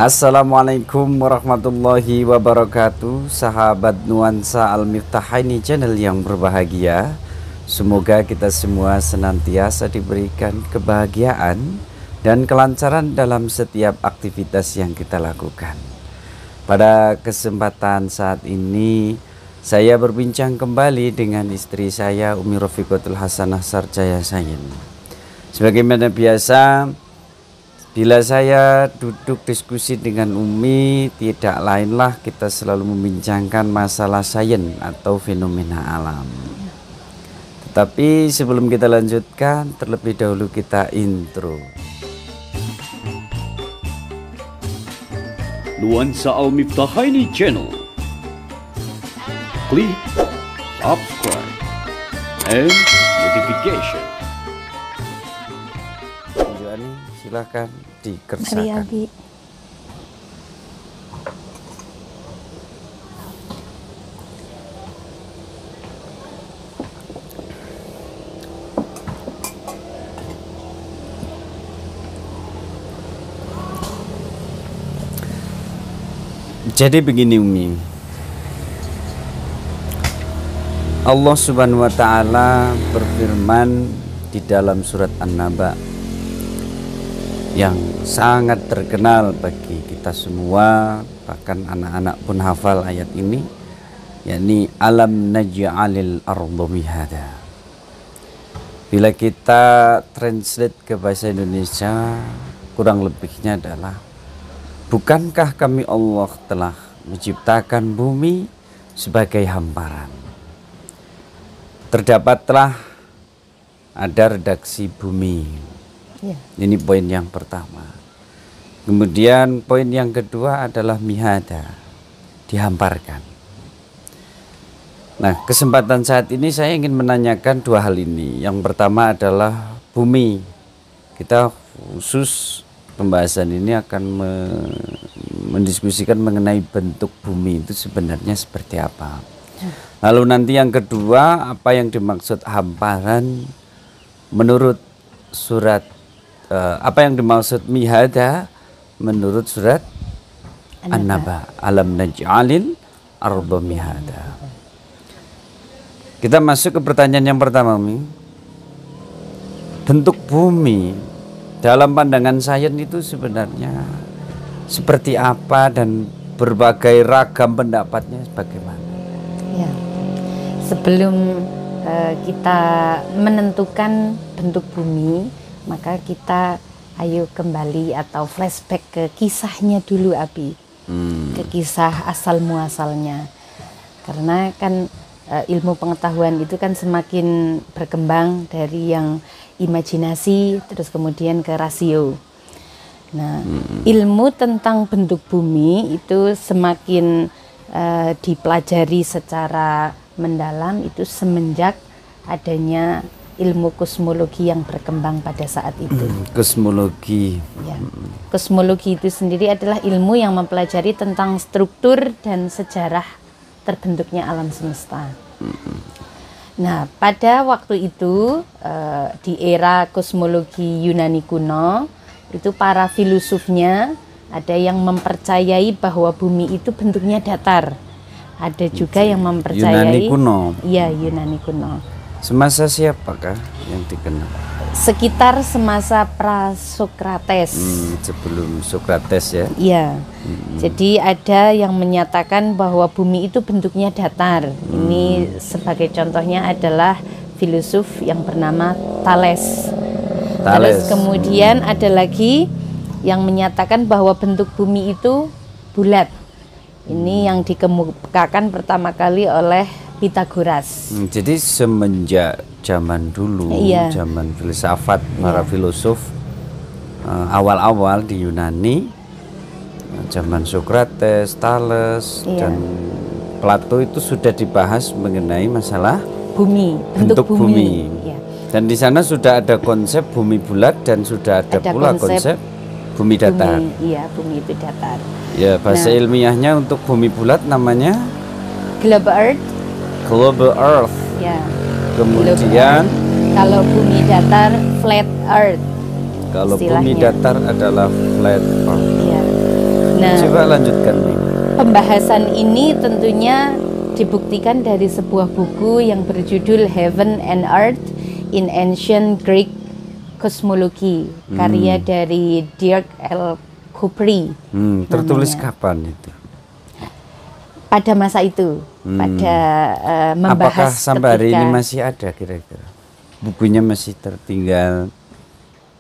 Assalamualaikum warahmatullahi wabarakatuh. Sahabat Nuansa Al-Miftahaini channel yang berbahagia, semoga kita semua senantiasa diberikan kebahagiaan dan kelancaran dalam setiap aktivitas yang kita lakukan. Pada kesempatan saat ini saya berbincang kembali dengan istri saya, Umi Rafiqatul Hasanah Sarjaya Sayin. Sebagaimana biasa, bila saya duduk diskusi dengan Umi, tidak lainlah kita selalu membincangkan masalah sains atau fenomena alam. Tetapi sebelum kita lanjutkan, terlebih dahulu kita intro. Nuansa Al-Miftahaini channel. Klik subscribe and notification. Silahkan dikerjakan. Jadi begini Umi, Allah Subhanahu wa Ta'ala berfirman di dalam surat An-Naba yang sangat terkenal bagi kita semua, bahkan anak-anak pun hafal ayat ini, yakni alam naj'alil arda mihada. Bila kita translate ke bahasa Indonesia, kurang lebihnya adalah, bukankah kami Allah telah menciptakan bumi sebagai hamparan? Terdapatlah ada redaksi bumi. Ya. Ini poin yang pertama. Kemudian poin yang kedua adalah mihada, dihamparkan. Nah, kesempatan saat ini saya ingin menanyakan dua hal ini. Yang pertama adalah bumi. Kita khusus pembahasan ini akan mendiskusikan mengenai bentuk bumi itu sebenarnya seperti apa. Lalu nanti yang kedua, apa yang dimaksud hamparan menurut surat, apa yang dimaksud mihada menurut surat An-Naba, alam naj'alil arda mihada. Kita masuk ke pertanyaan yang pertama, Mi. Bentuk bumi dalam pandangan sains itu sebenarnya seperti apa dan berbagai ragam pendapatnya bagaimana? Ya, sebelum kita menentukan bentuk bumi, maka kita ayo kembali atau flashback ke kisahnya dulu, Abi. Ke kisah asal muasalnya. Karena kan ilmu pengetahuan itu kan semakin berkembang dari yang imajinasi terus kemudian ke rasio. Nah, ilmu tentang bentuk bumi itu semakin dipelajari secara mendalam itu semenjak adanya ilmu kosmologi yang berkembang pada saat itu. Kosmologi. Ya. Kosmologi itu sendiri adalah ilmu yang mempelajari tentang struktur dan sejarah terbentuknya alam semesta. Nah, pada waktu itu di era kosmologi Yunani kuno, itu para filosofnya ada yang mempercayai bahwa bumi itu bentuknya datar. Ada juga yang mempercayai Yunani kuno. Iya, Yunani kuno. Semasa siapakah yang dikenal? Sekitar semasa Prasokrates. Sebelum Sokrates ya? Iya. Jadi ada yang menyatakan bahwa bumi itu bentuknya datar. Ini sebagai contohnya adalah filosof yang bernama Thales. Terus kemudian ada lagi yang menyatakan bahwa bentuk bumi itu bulat. Ini yang dikemukakan pertama kali oleh Pythagoras. Jadi semenjak zaman dulu, zaman filsafat para filosof awal-awal di Yunani, zaman Sokrates, Thales, dan Plato itu sudah dibahas mengenai masalah bumi, bentuk bumi. Dan di sana sudah ada konsep bumi bulat dan sudah ada pula konsep bumi datar. Iya, bumi itu datar. Ya, bahasa ilmiahnya untuk bumi bulat namanya Globe Earth. Global Earth. Ya. Kemudian kalau bumi datar flat Earth. Kalau bumi datar adalah flat earth. Ya. Nah, coba lanjutkan nih. pembahasan ini tentunya dibuktikan dari sebuah buku yang berjudul Heaven and Earth in Ancient Greek Cosmology, karya dari Dirk L. Couprie. Tertulis namanya. kapan itu? Pada masa itu, pada Apakah membahas sampai hari ketika, ini masih ada kira-kira? Bukunya masih tertinggal.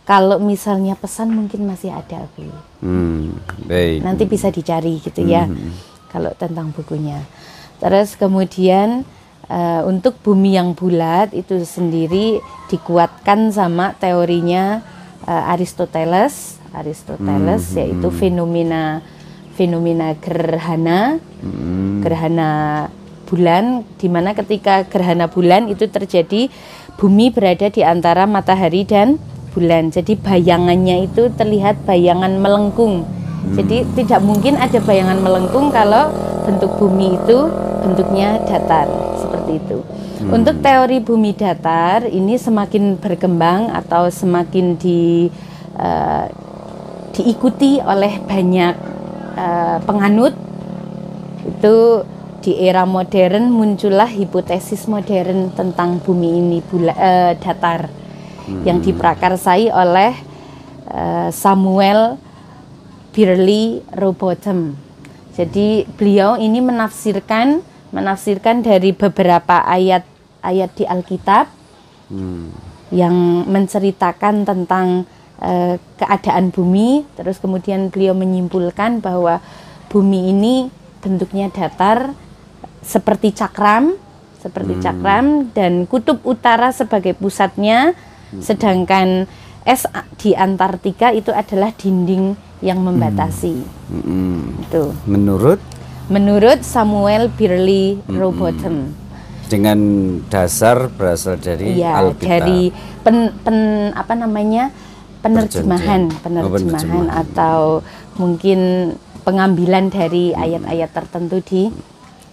kalau misalnya pesan mungkin masih ada, Bu. Baik. Nanti bisa dicari gitu ya, kalau tentang bukunya. Terus kemudian untuk bumi yang bulat itu sendiri dikuatkan sama teorinya Aristoteles, yaitu fenomena gerhana, gerhana bulan, di mana ketika gerhana bulan itu terjadi, bumi berada di antara matahari dan bulan. Jadi bayangannya itu terlihat bayangan melengkung. Jadi tidak mungkin ada bayangan melengkung kalau bentuk bumi itu bentuknya datar, seperti itu. Untuk teori bumi datar ini semakin berkembang atau semakin diikuti oleh banyak penganut. Itu di era modern muncullah hipotesis modern tentang bumi ini datar, yang diprakarsai oleh Samuel Birley Rowbotham. Jadi beliau ini menafsirkan dari beberapa ayat di Alkitab yang menceritakan tentang keadaan bumi. Terus kemudian beliau menyimpulkan bahwa bumi ini bentuknya datar seperti cakram, dan kutub utara sebagai pusatnya, sedangkan es di Antartika itu adalah dinding yang membatasi. Itu. Menurut Samuel Birley Rowbotham. Dengan dasar berasal dari Alkitab. Dari penerjemahan atau mungkin pengambilan dari ayat-ayat tertentu di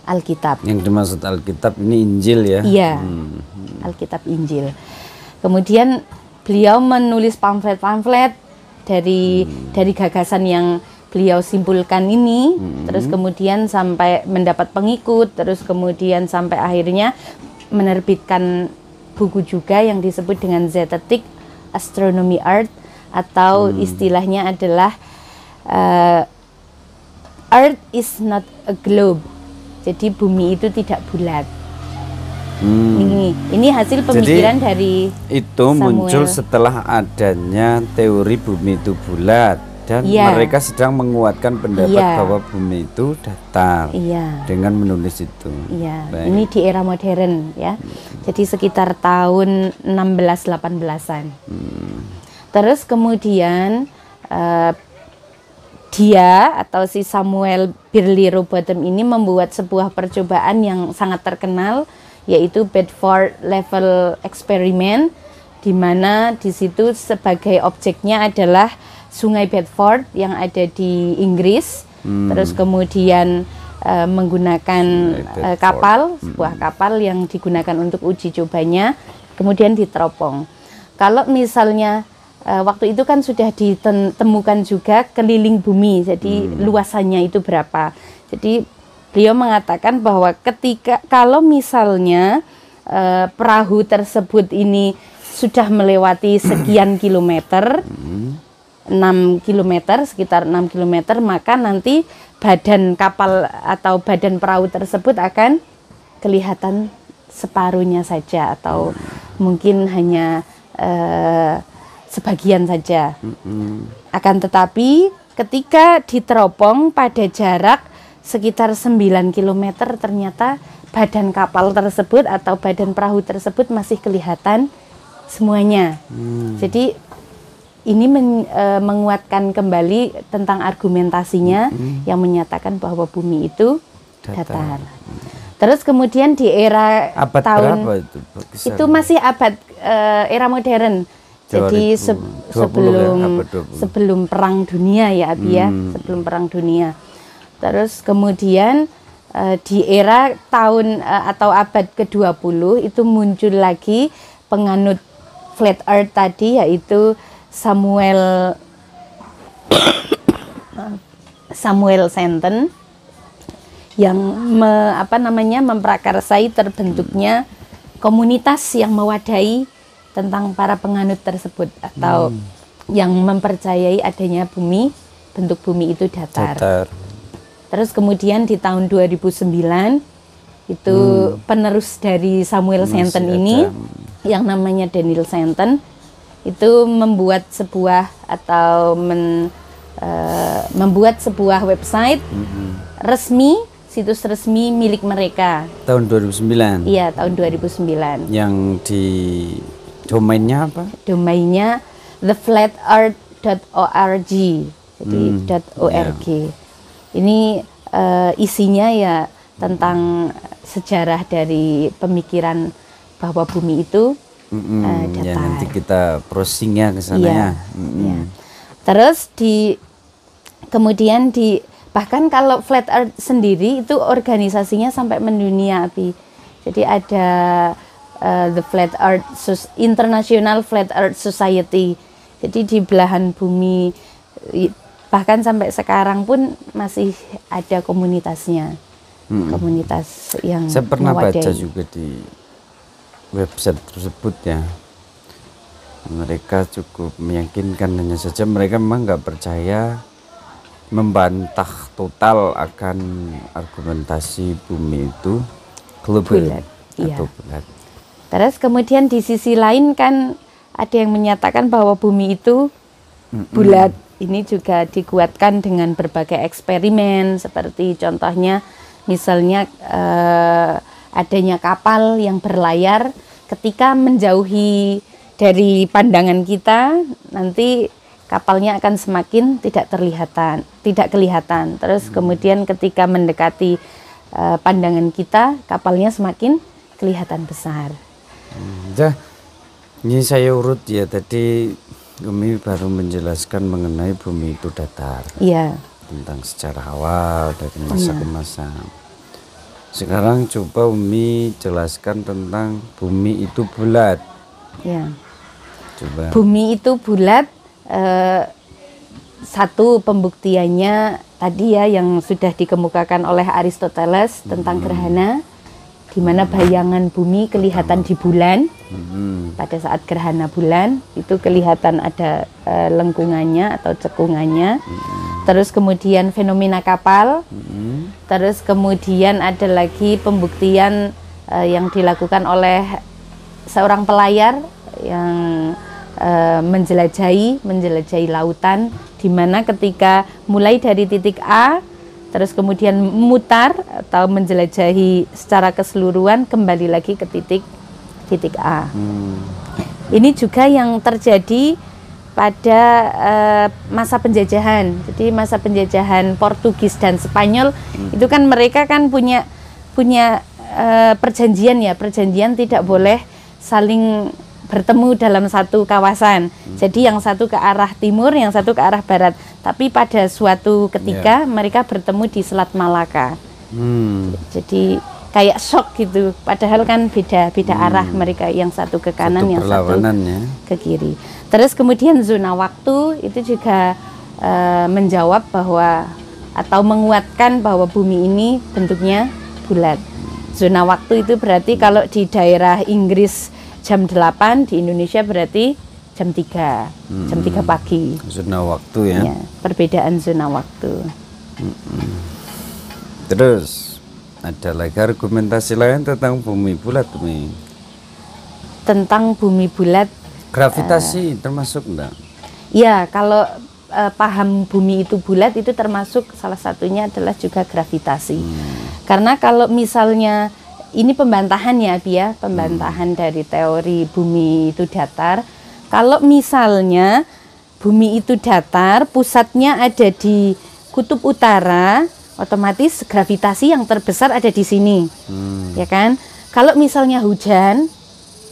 Alkitab. Yang dimaksud Alkitab ini Injil ya? Iya, Alkitab Injil. Kemudian beliau menulis pamflet-pamflet dari gagasan yang beliau simpulkan ini, terus kemudian sampai mendapat pengikut, terus kemudian sampai akhirnya menerbitkan buku juga yang disebut dengan Zetetic Astronomy Art, atau istilahnya adalah Earth is not a globe. Jadi bumi itu tidak bulat. Ini hasil pemikiran dari itu Samuel. muncul setelah adanya teori bumi itu bulat, dan mereka sedang menguatkan pendapat bahwa bumi itu datar dengan menulis itu. Ini di era modern ya. Jadi sekitar tahun 16-18an. Terus kemudian dia atau si Samuel Birley Rowbotham ini membuat sebuah percobaan yang sangat terkenal, yaitu Bedford Level Experiment, di mana di situ sebagai objeknya adalah Sungai Bedford yang ada di Inggris. Terus kemudian menggunakan sebuah kapal yang digunakan untuk uji cobanya, kemudian diteropong. Kalau misalnya waktu itu kan sudah ditemukan juga keliling bumi, jadi luasannya itu berapa. Jadi beliau mengatakan bahwa kalau misalnya perahu tersebut ini sudah melewati sekian kilometer, 6 kilometer, sekitar 6 kilometer, maka nanti badan kapal atau badan perahu tersebut akan kelihatan separuhnya saja, atau mungkin hanya sebagian saja. Akan tetapi ketika diteropong pada jarak sekitar 9 km, ternyata badan kapal tersebut atau badan perahu tersebut masih kelihatan semuanya. Jadi ini menguatkan kembali tentang argumentasinya yang menyatakan bahwa bumi itu datar. Terus kemudian di era abad tahun berapa itu masih abad era modern. Jadi sebelum Perang Dunia ya Abi ya, sebelum Perang Dunia. Terus kemudian di era tahun atau abad ke-20 itu muncul lagi penganut flat earth tadi, yaitu Samuel Samuel Shenton yang memprakarsai terbentuknya komunitas yang mewadahi tentang para penganut tersebut atau yang mempercayai adanya bentuk bumi itu datar. Terus kemudian di tahun 2009 itu penerus dari Samuel Shenton ini yang namanya Daniel Shenton itu membuat sebuah website resmi, situs resmi milik mereka. Tahun 2009. Iya, tahun 2009. Yang di domainnya apa? Domainnya theflatearth.org. Jadi .org. Ini isinya ya tentang sejarah dari pemikiran bahwa bumi itu datar. Ya, nanti kita browsingnya ke sana ya. Ya. Terus kemudian bahkan kalau Flat Earth sendiri itu organisasinya sampai mendunia, Abi. Jadi ada the Flat Earth International Flat Earth Society. Jadi di belahan bumi bahkan sampai sekarang pun masih ada komunitasnya. Komunitas yang saya pernah mewadai. baca juga di website tersebut ya. Mereka cukup meyakinkan, hanya saja mereka memang nggak percaya, membantah total akan argumentasi bumi itu global atau bulat. Terus kemudian di sisi lain kan ada yang menyatakan bahwa bumi itu bulat. Ini juga dikuatkan dengan berbagai eksperimen, seperti contohnya misalnya adanya kapal yang berlayar, ketika menjauhi dari pandangan kita, nanti kapalnya akan semakin tidak kelihatan. Terus kemudian ketika mendekati pandangan kita, kapalnya semakin kelihatan besar. Ini saya urut ya, tadi Umi baru menjelaskan mengenai bumi itu datar. Iya. Tentang sejarah awal dari masa ke masa. Sekarang coba Umi jelaskan tentang bumi itu bulat. Ya. Coba. Bumi itu bulat, satu pembuktiannya tadi ya yang sudah dikemukakan oleh Aristoteles tentang gerhana, di mana bayangan bumi kelihatan di bulan. Pada saat gerhana bulan itu kelihatan ada lengkungannya atau cekungannya. Terus kemudian fenomena kapal. Terus kemudian ada lagi pembuktian yang dilakukan oleh seorang pelayar yang menjelajahi lautan, di mana ketika mulai dari titik A terus kemudian memutar atau menjelajahi secara keseluruhan kembali lagi ke titik A. Ini juga yang terjadi pada masa penjajahan. Jadi masa penjajahan Portugis dan Spanyol itu kan mereka kan punya perjanjian tidak boleh saling bertemu dalam satu kawasan. Jadi yang satu ke arah timur, yang satu ke arah barat. Tapi pada suatu ketika mereka bertemu di Selat Malaka. Jadi kayak shock gitu. Padahal kan beda arah mereka, yang satu ke kanan, yang satu ke kiri. Terus kemudian zona waktu itu juga menjawab bahwa atau menguatkan bahwa bumi ini bentuknya bulat. Zona waktu itu berarti kalau di daerah Inggris jam 8, di Indonesia berarti jam 3, jam 3 pagi. Zona waktu ya. Perbedaan zona waktu. Terus ada lagi argumentasi lain tentang bumi bulat, Umi. Tentang bumi bulat. Gravitasi termasuk enggak? Ya, kalau paham bumi itu bulat itu termasuk salah satunya adalah juga gravitasi. Karena kalau misalnya ini pembantahan ya, Abi ya, pembantahan dari teori bumi itu datar. Kalau misalnya bumi itu datar, pusatnya ada di kutub utara, otomatis gravitasi yang terbesar ada di sini, ya kan? Kalau misalnya hujan,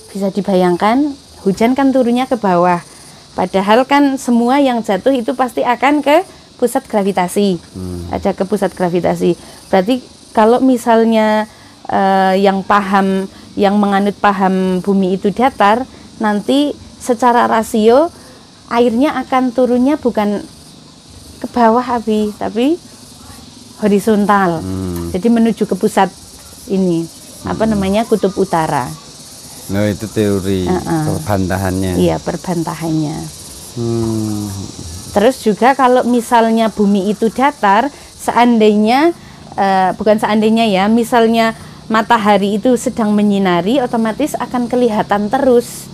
bisa dibayangkan hujan kan turunnya ke bawah. Padahal kan semua yang jatuh itu pasti akan ke pusat gravitasi, ada ke pusat gravitasi. Berarti kalau misalnya yang menganut paham bumi itu datar, nanti secara rasio airnya akan turunnya bukan ke bawah Abi, tapi horizontal. Jadi menuju ke pusat ini, apa namanya, kutub utara. Nah, itu teori perbantahannya. Iya, perbantahannya. Terus juga kalau misalnya bumi itu datar, seandainya bukan seandainya ya, misalnya matahari itu sedang menyinari, otomatis akan kelihatan terus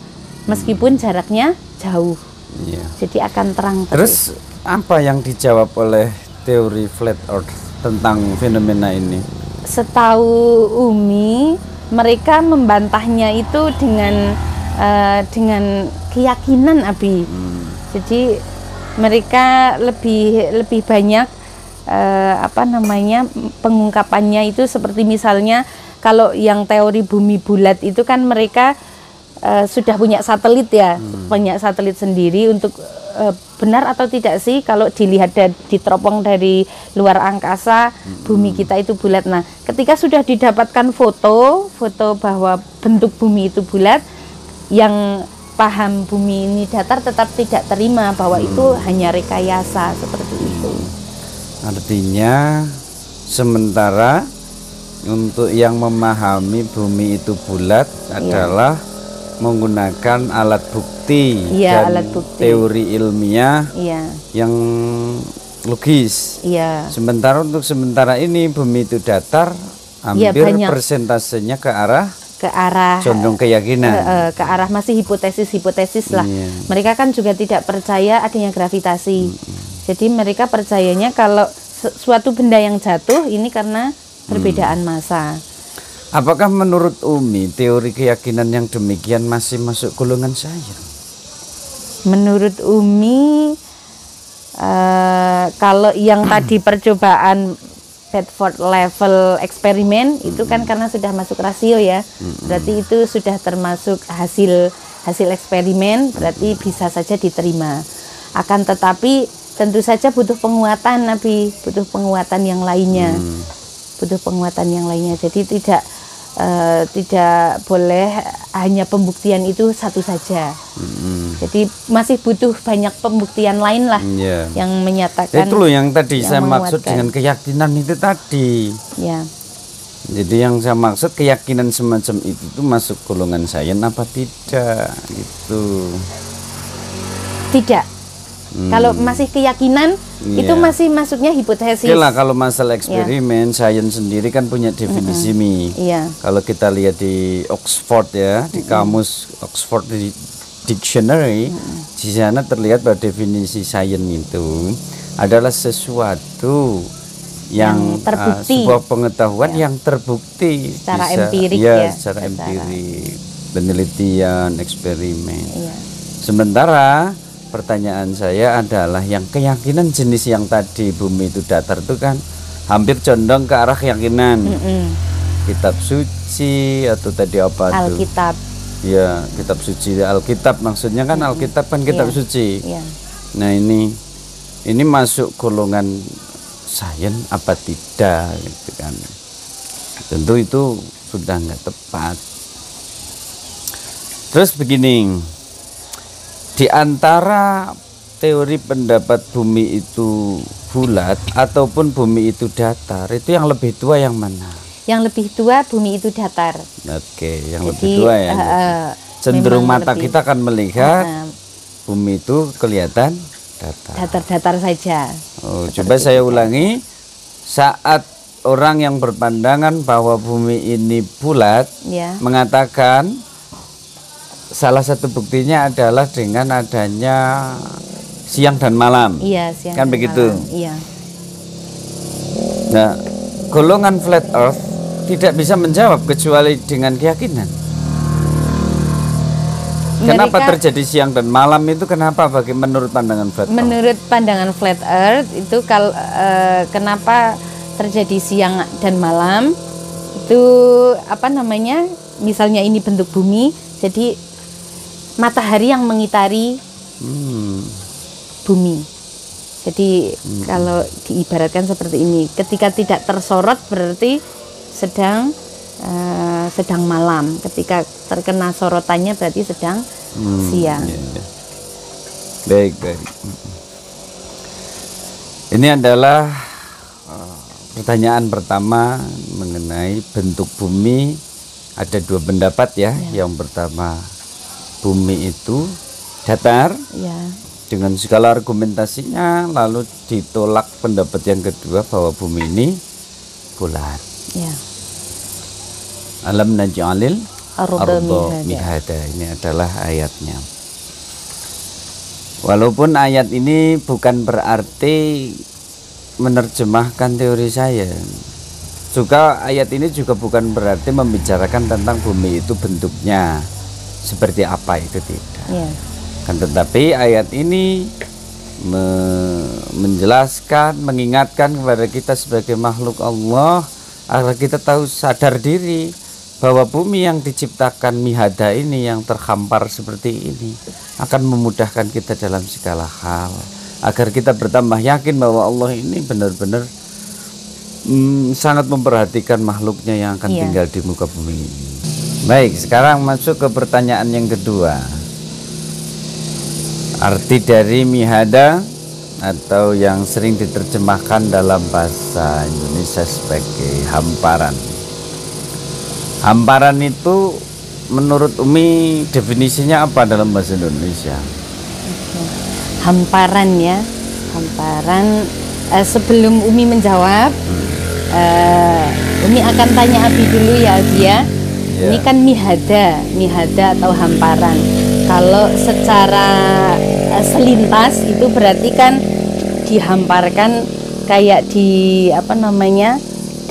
meskipun jaraknya jauh. Iya. Jadi akan terang Terus apa yang dijawab oleh teori flat earth tentang fenomena ini? Setahu Umi, mereka membantahnya itu dengan keyakinan, Abi. Jadi mereka lebih banyak apa namanya, pengungkapannya itu seperti misalnya kalau yang teori bumi bulat itu kan mereka sudah punya satelit ya, punya satelit sendiri untuk benar atau tidak sih kalau dilihat diteropong dari luar angkasa bumi kita itu bulat. Nah, ketika sudah didapatkan foto bahwa bentuk bumi itu bulat, yang paham bumi ini datar tetap tidak terima bahwa itu hanya rekayasa seperti itu. Artinya sementara untuk yang memahami bumi itu bulat adalah menggunakan alat bukti Iya, dan alat bukti. teori ilmiah Iya. yang logis. Iya. Sementara untuk sementara ini bumi itu datar, Iya, hampir banyak. persentasenya ke arah condong keyakinan. ke arah masih hipotesis lah. Iya. Mereka kan juga tidak percaya adanya gravitasi. Jadi mereka percayanya kalau suatu benda yang jatuh ini karena perbedaan massa. Apakah menurut Umi teori keyakinan yang demikian masih masuk golongan sains? Menurut Umi, kalau yang tadi percobaan Bedford level eksperimen itu kan karena sudah masuk rasio ya, berarti itu sudah termasuk hasil eksperimen, berarti bisa saja diterima. Akan tetapi tentu saja butuh penguatan, Nabi, butuh penguatan yang lainnya, Jadi tidak boleh hanya pembuktian itu satu saja. Jadi masih butuh banyak pembuktian lain lah yang menyatakan. Itu loh yang tadi saya maksud menguatkan. dengan keyakinan itu tadi. Ya. Jadi yang saya maksud keyakinan semacam itu tuh masuk golongan sains apa tidak gitu. Tidak. Kalau masih keyakinan itu masih masuknya hipotesis. Oke lah, kalau masalah eksperimen, sains sendiri kan punya definisi Mi. Iya. Kalau kita lihat di Oxford ya, di kamus Oxford Dictionary, di sana terlihat bahwa definisi sains itu adalah sesuatu yang terbukti. sebuah pengetahuan yang terbukti Secara empirik ya, secara empirik, penelitian, eksperimen. Iya. Sementara pertanyaan saya adalah yang keyakinan jenis yang tadi bumi itu datar itu kan hampir condong ke arah keyakinan. Kitab suci atau tadi apa tuh? Alkitab. Ya, kitab suci Alkitab maksudnya kan Alkitab kan kitab suci. Iya. Nah, ini masuk golongan sains apa tidak gitu kan. Tentu itu sudah nggak tepat. Terus begini, di antara teori pendapat bumi itu bulat ataupun bumi itu datar, itu yang lebih tua yang mana? Yang lebih tua bumi itu datar. Oke, yang Jadi, lebih tua ya. Cenderung memang mata lebih. kita akan melihat bumi itu kelihatan datar. Datar-datar saja. Oh, coba saya ulangi. Saat orang yang berpandangan bahwa bumi ini bulat Ya. mengatakan salah satu buktinya adalah dengan adanya siang dan malam. Iya, siang Kan dan begitu? malam. Iya. Nah, golongan flat earth tidak bisa menjawab kecuali dengan keyakinan. Kenapa terjadi siang dan malam itu kenapa menurut pandangan flat earth? Menurut pandangan flat earth itu kalau kenapa terjadi siang dan malam itu apa namanya? Misalnya ini bentuk bumi, jadi matahari yang mengitari bumi. Jadi kalau diibaratkan seperti ini, ketika tidak tersorot berarti sedang malam. Ketika terkena sorotannya berarti sedang siang. Iya. Baik. Ini adalah pertanyaan pertama mengenai bentuk bumi. Ada dua pendapat ya. Yang pertama, bumi itu datar dengan segala argumentasinya, lalu ditolak pendapat yang kedua bahwa bumi ini bulat. Alam naj'alil arda mihada. Ini adalah ayatnya. Walaupun ayat ini bukan berarti menerjemahkan teori sains, juga ayat ini juga bukan berarti membicarakan tentang bumi itu bentuknya seperti apa, itu tidak. Kan tetapi ayat ini menjelaskan, mengingatkan kepada kita sebagai makhluk Allah agar kita tahu, sadar diri bahwa bumi yang diciptakan mihada ini, yang terhampar seperti ini, akan memudahkan kita dalam segala hal, agar kita bertambah yakin bahwa Allah ini benar-benar sangat memperhatikan makhluknya yang akan tinggal di muka bumi ini. Baik, sekarang masuk ke pertanyaan yang kedua. Arti dari mihada atau yang sering diterjemahkan dalam bahasa Indonesia sebagai hamparan. Hamparan itu menurut Umi definisinya apa dalam bahasa Indonesia? Hamparan ya, hamparan. Sebelum Umi menjawab, Umi akan tanya Abi dulu ya, Abi ya. Ini kan mihada atau hamparan. Kalau secara selintas itu berarti kan dihamparkan, kayak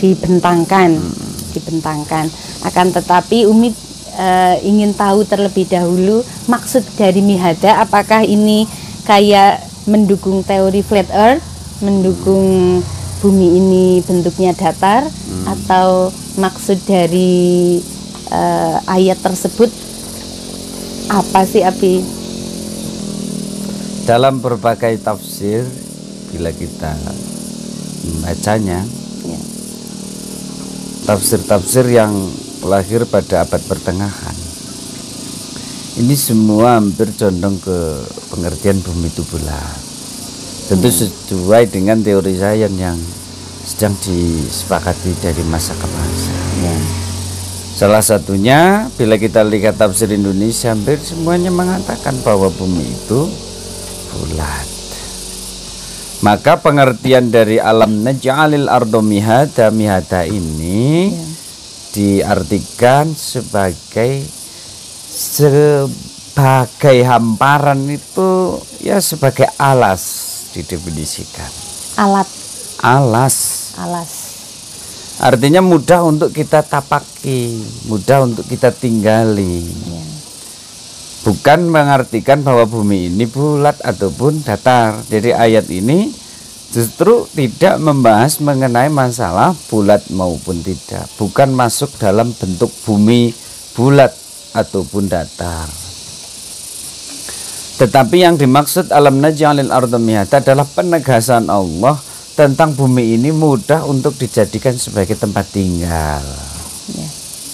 dibentangkan. Akan tetapi Umi ingin tahu terlebih dahulu maksud dari mihada, apakah ini kayak mendukung teori flat earth, mendukung bumi ini bentuknya datar, atau maksud dari ayat tersebut apa sih, Abi? Dalam berbagai tafsir, bila kita membacanya, tafsir-tafsir yang lahir pada abad pertengahan, ini semua hampir condong ke pengertian bumi itu bulat. Tentu sesuai dengan teori sains yang sedang disepakati dari masa ke masa. Salah satunya, bila kita lihat tafsir Indonesia, hampir semuanya mengatakan bahwa bumi itu bulat. Maka pengertian dari alam naj'alil arda mihada ini diartikan sebagai hamparan itu ya, sebagai alas, didefinisikan. Alas. Artinya mudah untuk kita tapaki, mudah untuk kita tinggali. Bukan mengartikan bahwa bumi ini bulat ataupun datar. Jadi ayat ini justru tidak membahas mengenai masalah bulat maupun tidak. Bukan masuk dalam bentuk bumi bulat ataupun datar. Tetapi yang dimaksud alam naj'alil arda mihada adalah penegasan Allah tentang bumi ini mudah untuk dijadikan sebagai tempat tinggal.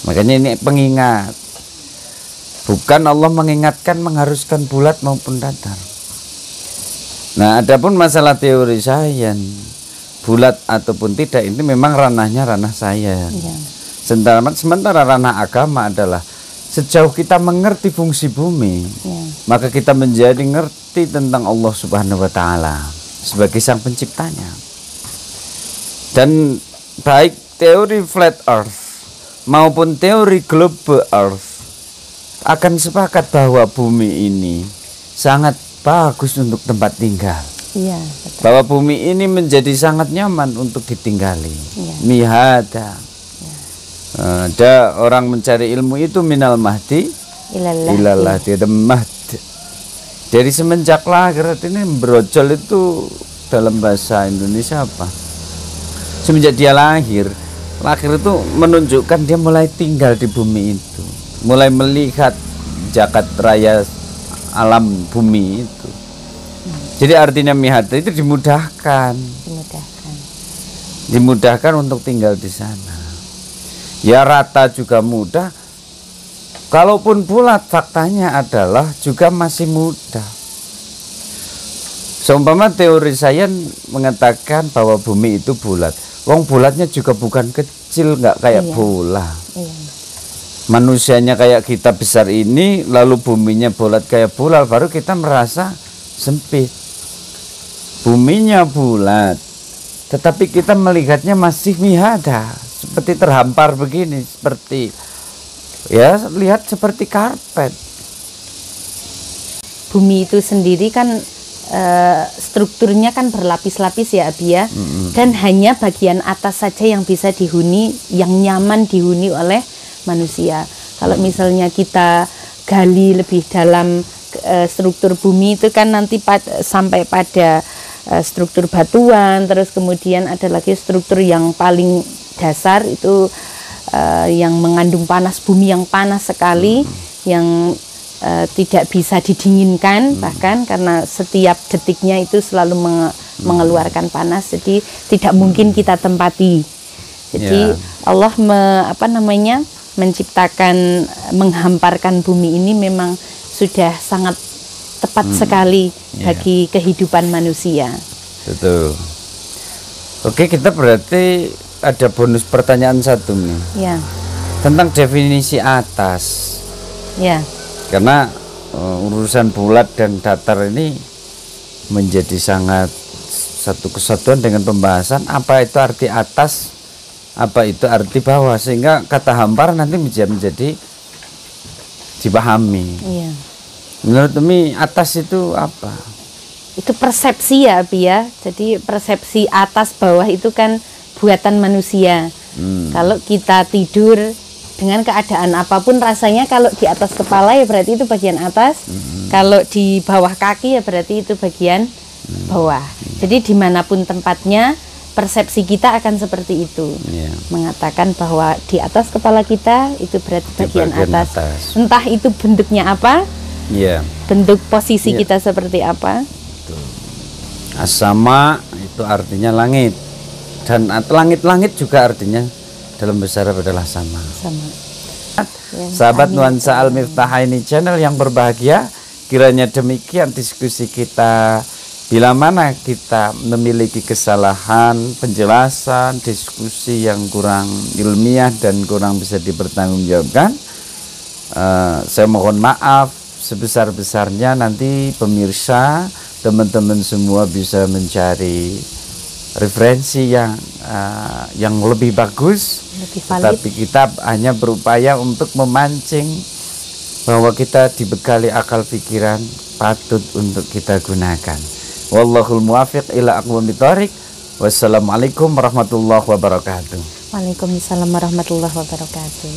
Makanya ini pengingat. Bukan Allah mengingatkan mengharuskan bulat maupun datar. Nah, adapun masalah teori sains, bulat ataupun tidak, ini memang ranahnya ranah sains. Sementara ranah agama adalah sejauh kita mengerti fungsi bumi, maka kita menjadi ngerti tentang Allah Subhanahu wa Ta'ala sebagai sang penciptanya. Dan baik teori flat earth maupun teori global earth akan sepakat bahwa bumi ini sangat bagus untuk tempat tinggal. Bahwa bumi ini menjadi sangat nyaman untuk ditinggali. Mihada. Ada orang mencari ilmu itu minal mahdi ilallah, dia mahd. Dari semenjak lahir, ini brojol itu dalam bahasa Indonesia apa? Semenjak dia lahir itu menunjukkan dia mulai tinggal di bumi itu, mulai melihat jagat raya alam bumi itu. Jadi artinya mihada itu dimudahkan untuk tinggal di sana. Ya, rata juga mudah. Kalaupun bulat, faktanya adalah juga masih mudah. Seumpama teori sains mengatakan bahwa bumi itu bulat. Wong bulatnya juga bukan kecil, nggak kayak bola. Iya. Manusianya kayak kita besar ini, lalu buminya bulat kayak bola, baru kita merasa sempit. Buminya bulat, tetapi kita melihatnya masih mihada, seperti terhampar begini, seperti ya lihat seperti karpet. Bumi itu sendiri kan strukturnya kan berlapis-lapis ya Abi ya. Dan hanya bagian atas saja yang bisa dihuni, yang nyaman dihuni oleh manusia. Kalau misalnya kita gali lebih dalam struktur bumi itu kan nanti sampai pada struktur batuan, terus kemudian ada lagi struktur yang paling dasar itu yang mengandung panas bumi yang panas sekali, yang tidak bisa didinginkan bahkan karena setiap detiknya itu selalu mengeluarkan panas, jadi tidak mungkin kita tempati. Jadi Allah menciptakan, menghamparkan bumi ini memang sudah sangat tepat sekali bagi kehidupan manusia. Betul. Oke, kita berarti ada bonus pertanyaan satu nih. Ya. Tentang definisi atas. Ya. Karena urusan bulat dan datar ini menjadi sangat satu kesatuan dengan pembahasan apa itu arti atas, apa itu arti bawah, sehingga kata hampar nanti menjadi dipahami. Iya. Menurut Umi atas itu apa? Itu persepsi ya Abi ya. Jadi persepsi atas bawah itu kan buatan manusia. Kalau kita tidur dengan keadaan apapun rasanya, kalau di atas kepala ya berarti itu bagian atas, kalau di bawah kaki ya berarti itu bagian bawah. Jadi dimanapun tempatnya persepsi kita akan seperti itu. Mengatakan bahwa di atas kepala kita itu berarti bagian atas. Entah itu bentuknya apa, bentuk posisi kita seperti apa. As-sama itu artinya langit, dan langit-langit juga artinya dalam bahasa Arab adalah sama. Sahabat Nuansa Al-Miftahaini channel yang berbahagia, kiranya demikian diskusi kita. Bila mana kita memiliki kesalahan penjelasan, diskusi yang kurang ilmiah dan kurang bisa dipertanggungjawabkan, saya mohon maaf sebesar-besarnya. Nanti pemirsa, teman-teman semua bisa mencari referensi yang lebih bagus, tapi kita hanya berupaya untuk memancing bahwa kita dibekali akal pikiran patut untuk kita gunakan. Wallahul muwafiq ila aqwamit thoriq. Wassalamualaikum warahmatullahi wabarakatuh. Waalaikumsalam warahmatullahi wabarakatuh.